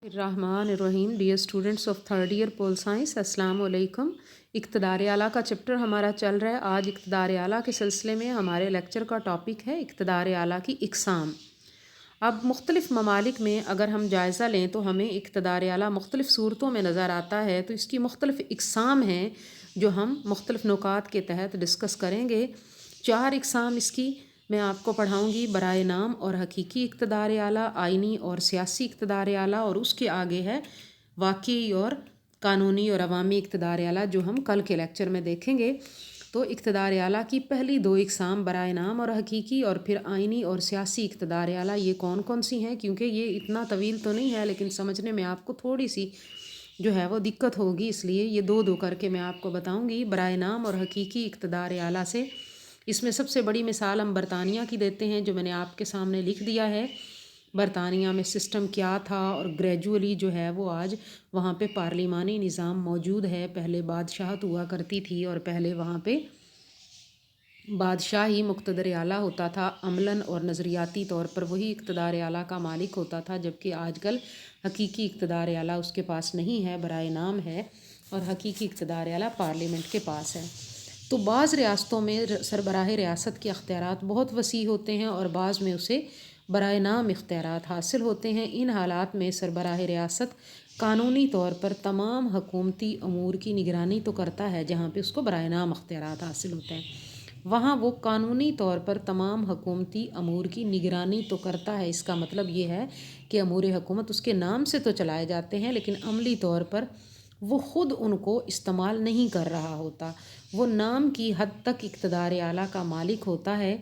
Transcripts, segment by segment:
الرحمن الرحیم dear students of third year pol science, السلام علیکم۔ اقتدار اعلیٰ کا چیپٹر ہمارا چل رہا ہے۔ آج اقتدار اعلیٰ کے سلسلے میں ہمارے لیکچر کا ٹاپک ہے اقتدار اعلیٰ کی اقسام۔ اب مختلف ممالک میں اگر ہم جائزہ لیں تو ہمیں اقتدار اعلیٰ مختلف صورتوں میں نظر آتا ہے، تو اس کی مختلف اقسام ہیں جو ہم مختلف نکات کے تحت ڈسکس کریں گے۔ 4 اقسام اس کی میں آپ کو پڑھاؤں گی: برائے نام اور حقیقی اقتدار اعلیٰ، آئینی اور سیاسی اقتدار اعلیٰ، اور اس کے آگے ہے واقعی اور قانونی اور عوامی اقتدار اعلیٰ، جو ہم کل کے لیکچر میں دیکھیں گے۔ تو اقتدار اعلیٰ کی پہلی 2 اقسام برائے نام اور حقیقی، اور پھر آئینی اور سیاسی اقتدار اعلیٰ، یہ کون کون سی ہیں؟ کیونکہ یہ اتنا طویل تو نہیں ہے، لیکن سمجھنے میں آپ کو تھوڑی سی جو ہے وہ دقت ہوگی، اس لیے یہ 2 کر کے میں آپ کو بتاؤں گی۔ برائے نام اور حقیقی اقتدار اعلیٰ سے اس میں سب سے بڑی مثال ہم برطانیہ کی دیتے ہیں، جو میں نے آپ کے سامنے لکھ دیا ہے۔ برطانیہ میں سسٹم کیا تھا، اور گریجولی جو ہے وہ آج وہاں پہ پارلیمانی نظام موجود ہے۔ پہلے بادشاہت ہوا کرتی تھی، اور پہلے وہاں پہ بادشاہ ہی مقتدر اعلیٰ ہوتا تھا۔ عملاً اور نظریاتی طور پر وہی اقتدار اعلیٰ کا مالک ہوتا تھا، جبکہ آج کل حقیقی اقتدار اعلیٰ اس کے پاس نہیں ہے، برائے نام ہے، اور حقیقی اقتدار اعلیٰ پارلیمنٹ کے پاس ہے۔ تو بعض ریاستوں میں سربراہ ریاست کے اختیارات بہت وسیع ہوتے ہیں، اور بعض میں اسے برائے نام اختیارات حاصل ہوتے ہیں۔ ان حالات میں سربراہ ریاست قانونی طور پر تمام حکومتی امور کی نگرانی تو کرتا ہے، جہاں پہ اس کو برائے نام اختیارات حاصل ہوتے ہیں وہاں وہ قانونی طور پر تمام حکومتی امور کی نگرانی تو کرتا ہے۔ اس کا مطلب یہ ہے کہ امور حکومت اس کے نام سے تو چلائے جاتے ہیں، لیکن عملی طور پر وہ خود ان کو استعمال نہیں کر رہا ہوتا۔ وہ نام کی حد تک اقتدار اعلیٰ کا مالک ہوتا ہے،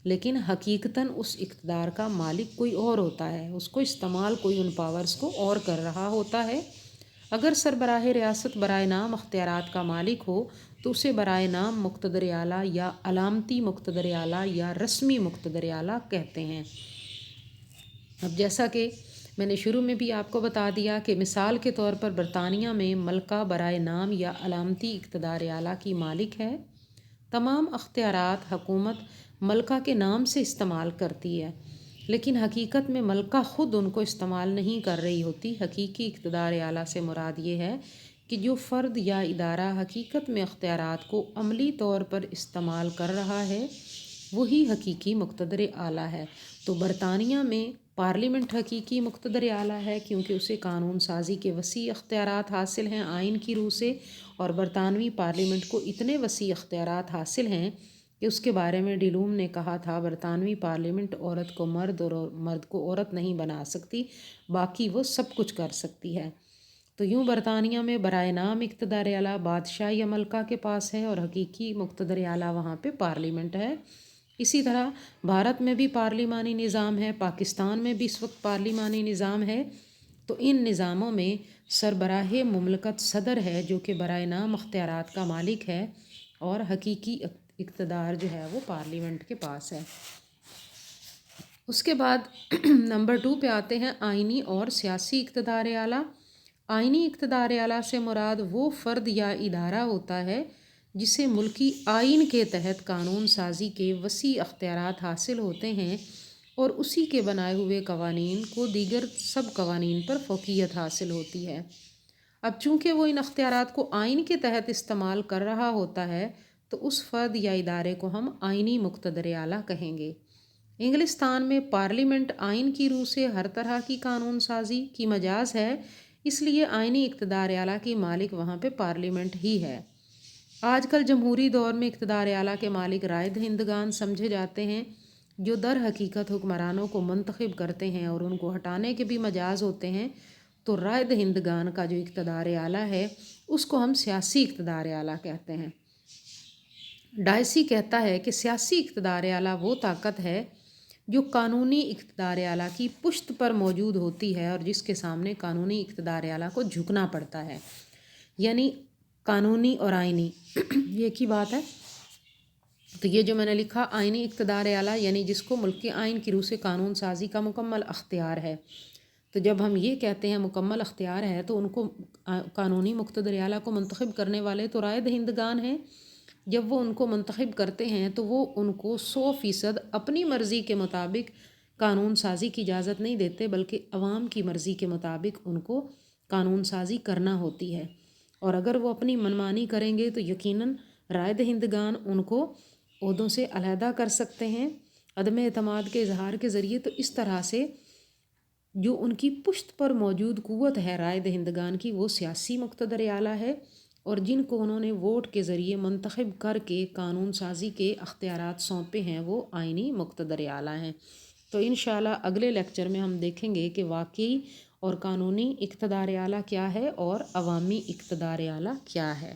لیکن حقیقتاً اس اقتدار کا مالک کوئی اور ہوتا ہے، اس کو استعمال کوئی ان پاورز کو اور کر رہا ہوتا ہے۔ اگر سربراہ ریاست برائے نام اختیارات کا مالک ہو تو اسے برائے نام مقتدر اعلیٰ یا علامتی مقتدر اعلیٰ یا رسمی مقتدر اعلیٰ کہتے ہیں۔ اب جیسا کہ میں نے شروع میں بھی آپ کو بتا دیا کہ مثال کے طور پر برطانیہ میں ملکہ برائے نام یا علامتی اقتدار اعلیٰ کی مالک ہے۔ تمام اختیارات حکومت ملکہ کے نام سے استعمال کرتی ہے، لیکن حقیقت میں ملکہ خود ان کو استعمال نہیں کر رہی ہوتی۔ حقیقی اقتدار اعلیٰ سے مراد یہ ہے کہ جو فرد یا ادارہ حقیقت میں اختیارات کو عملی طور پر استعمال کر رہا ہے وہی حقیقی مقتدر اعلیٰ ہے۔ تو برطانیہ میں پارلیمنٹ حقیقی مقتدر اعلیٰ ہے، کیونکہ اسے قانون سازی کے وسیع اختیارات حاصل ہیں آئین کی روح سے، اور برطانوی پارلیمنٹ کو اتنے وسیع اختیارات حاصل ہیں کہ اس کے بارے میں ڈیلوم نے کہا تھا، برطانوی پارلیمنٹ عورت کو مرد اور مرد کو عورت نہیں بنا سکتی، باقی وہ سب کچھ کر سکتی ہے۔ تو یوں برطانیہ میں برائے نام اقتدار اعلیٰ بادشاہ یا ملکہ کے پاس ہے، اور حقیقی مقتدر اعلیٰ وہاں پہ پارلیمنٹ ہے۔ اسی طرح بھارت میں بھی پارلیمانی نظام ہے، پاکستان میں بھی اس وقت پارلیمانی نظام ہے۔ تو ان نظاموں میں سربراہ مملکت صدر ہے، جو کہ برائے نام اختیارات کا مالک ہے، اور حقیقی اقتدار جو ہے وہ پارلیمنٹ کے پاس ہے۔ اس کے بعد نمبر 2 پہ آتے ہیں آئینی اور سیاسی اقتدار اعلیٰ۔ آئینی اقتدار اعلیٰ سے مراد وہ فرد یا ادارہ ہوتا ہے جسے ملکی آئین کے تحت قانون سازی کے وسیع اختیارات حاصل ہوتے ہیں، اور اسی کے بنائے ہوئے قوانین کو دیگر سب قوانین پر فوقیت حاصل ہوتی ہے۔ اب چونکہ وہ ان اختیارات کو آئین کے تحت استعمال کر رہا ہوتا ہے، تو اس فرد یا ادارے کو ہم آئینی مقتدر اعلیٰ کہیں گے۔ انگلستان میں پارلیمنٹ آئین کی روح سے ہر طرح کی قانون سازی کی مجاز ہے، اس لیے آئینی اقتدار اعلیٰ کی مالک وہاں پہ پارلیمنٹ ہی ہے۔ آج کل جمہوری دور میں اقتدار اعلیٰ کے مالک رائے دہندگان سمجھے جاتے ہیں، جو در حقیقت حکمرانوں کو منتخب کرتے ہیں اور ان کو ہٹانے کے بھی مجاز ہوتے ہیں۔ تو رائے دہندگان کا جو اقتدار اعلیٰ ہے اس کو ہم سیاسی اقتدار اعلیٰ کہتے ہیں۔ ڈائسی کہتا ہے کہ سیاسی اقتدار اعلیٰ وہ طاقت ہے جو قانونی اقتدار اعلیٰ کی پشت پر موجود ہوتی ہے، اور جس کے سامنے قانونی اقتدار اعلیٰ کو جھکنا پڑتا ہے۔ یعنی قانونی اور آئینی یہ ایک ہی بات ہے۔ تو یہ جو میں نے لکھا آئینی اقتدار اعلیٰ، یعنی جس کو ملک کے آئین کی روح سے قانون سازی کا مکمل اختیار ہے۔ تو جب ہم یہ کہتے ہیں مکمل اختیار ہے، تو ان کو قانونی مقتدر اعلیٰ کو منتخب کرنے والے تو رائے دہندگان ہیں۔ جب وہ ان کو منتخب کرتے ہیں تو وہ ان کو 100% اپنی مرضی کے مطابق قانون سازی کی اجازت نہیں دیتے، بلکہ عوام کی مرضی کے مطابق ان کو قانون سازی کرنا ہوتی ہے، اور اگر وہ اپنی منمانی کریں گے تو یقیناً رائے دہندگان ان کو عہدوں سے علیحدہ کر سکتے ہیں عدم اعتماد کے اظہار کے ذریعے۔ تو اس طرح سے جو ان کی پشت پر موجود قوت ہے رائے دہندگان کی، وہ سیاسی مقتدر اعلیٰ ہے، اور جن کو انہوں نے ووٹ کے ذریعے منتخب کر کے قانون سازی کے اختیارات سونپے ہیں وہ آئینی مقتدر اعلیٰ ہیں۔ تو انشاءاللہ اگلے لیکچر میں ہم دیکھیں گے کہ واقعی اور قانونی اقتدار اعلیٰ کیا ہے اور عوامی اقتدار اعلیٰ کیا ہے۔